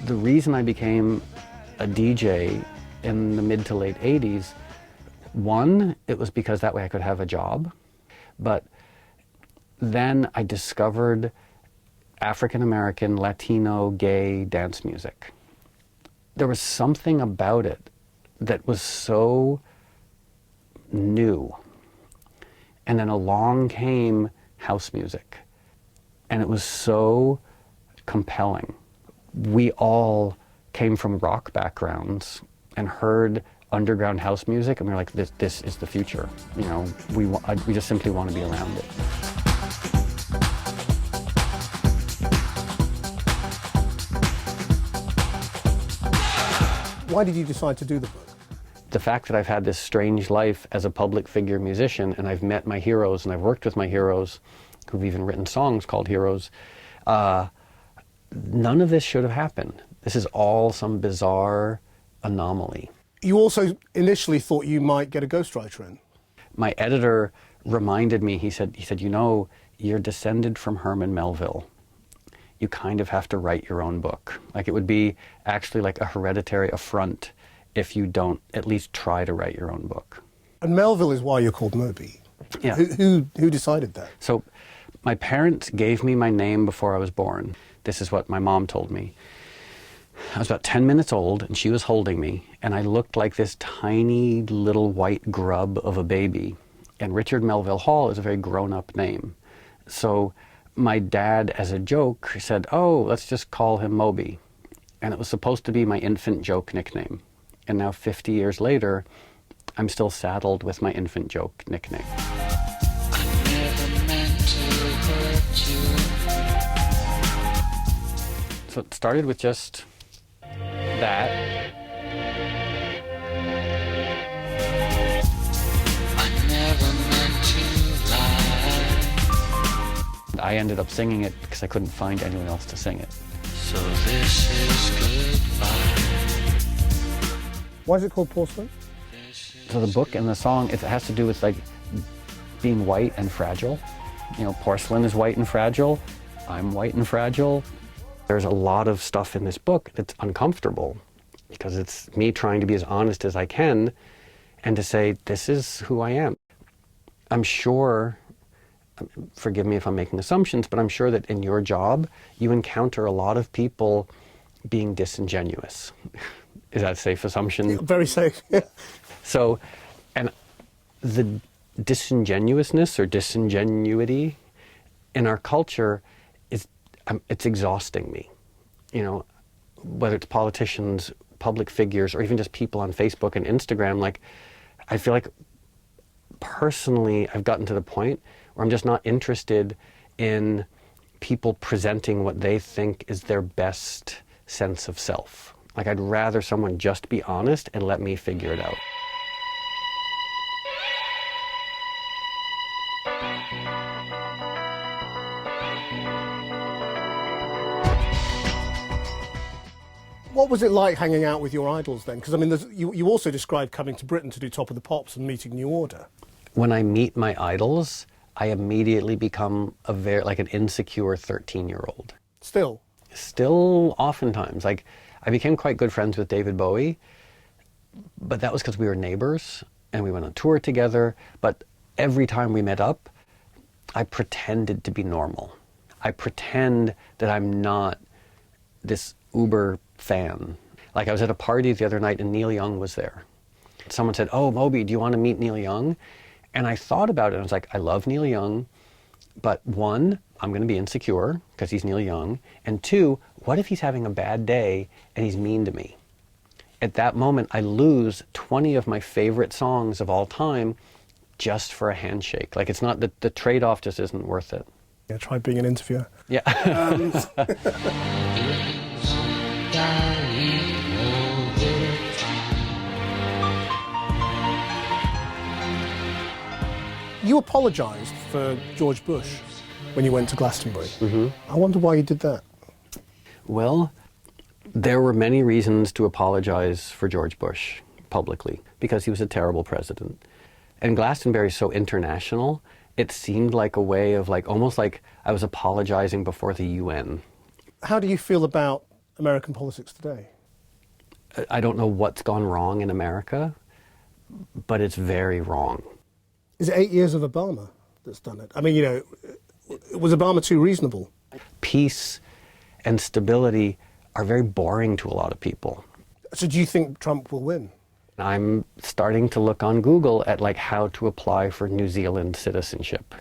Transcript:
The reason I became a DJ in the mid to late 80s, one, it was because that way I could have a job, but then I discovered African American, Latino, gay dance music. There was something about it that was so new. And then along came house music, and it was so compelling. We all came from rock backgrounds and heard underground house music, and we were like, this is the future. You know, we just simply want to be around it. Why did you decide to do the book? The fact that I've had this strange life as a public figure musician, and I've met my heroes, and I've worked with my heroes, who've even written songs called Heroes, none of this should have happened. This is all some bizarre anomaly. You also initially thought you might get a ghostwriter in. My editor reminded me, he said, you know, you're descended from Herman Melville. You kind of have to write your own book. Like, it would be actually like a hereditary affront if you don't at least try to write your own book. And Melville is why you're called Moby. Yeah. Who decided that? So my parents gave me my name before I was born. This is what my mom told me. I was about 10 minutes old, and she was holding me, and I looked like this tiny little white grub of a baby. And Richard Melville Hall is a very grown-up name. So my dad, as a joke, said, oh, let's just call him Moby. And it was supposed to be my infant joke nickname. And now 50 years later, I'm still saddled with my infant joke nickname. I never meant to hurt you. So it started with just that. I never meant to lie. I ended up singing it because I couldn't find anyone else to sing it. So this is goodbye. Why is it called Porcelain? So the book and the song, it has to do with like being white and fragile. You know, porcelain is white and fragile. I'm white and fragile. There's a lot of stuff in this book that's uncomfortable because it's me trying to be as honest as I can and to say, this is who I am. I'm sure, forgive me if I'm making assumptions, but I'm sure that in your job, you encounter a lot of people being disingenuous. Is that a safe assumption? Yeah, very safe. So, and the disingenuousness or disingenuity in our culture is, it's exhausting me. You know, whether it's politicians, public figures, or even just people on Facebook and Instagram, like, I feel like personally I've gotten to the point where I'm just not interested in people presenting what they think is their best sense of self. Like, I'd rather someone just be honest and let me figure it out. What was it like hanging out with your idols then? Because, I mean, you also described coming to Britain to do Top of the Pops and meeting New Order. When I meet my idols, I immediately become like an insecure 13-year-old. Still? Still, oftentimes. Like, I became quite good friends with David Bowie, but that was because we were neighbors and we went on tour together. But every time we met up, I pretended to be normal. I pretend that I'm not this uber fan. Like, I was at a party the other night and Neil Young was there. Someone said, oh, Moby, do you want to meet Neil Young? And I thought about it and I was like, I love Neil Young, but one, I'm going to be insecure because he's Neil Young. And two, what if he's having a bad day and he's mean to me? At that moment, I lose 20 of my favorite songs of all time just for a handshake. Like, it's not, the trade-off just isn't worth it. Yeah, try being an interviewer. Yeah. You apologised for George Bush when you went to Glastonbury. Mm-hmm. I wonder why you did that. Well, there were many reasons to apologize for George Bush publicly, because he was a terrible president. And Glastonbury is so international, it seemed like a way of, like, almost like I was apologizing before the UN. How do you feel about American politics today? I don't know what's gone wrong in America, but it's very wrong. Is it 8 years of Obama that's done it? I mean, was Obama too reasonable? Peace and stability are very boring to a lot of people. So do you think Trump will win? I'm starting to look on Google at how to apply for New Zealand citizenship.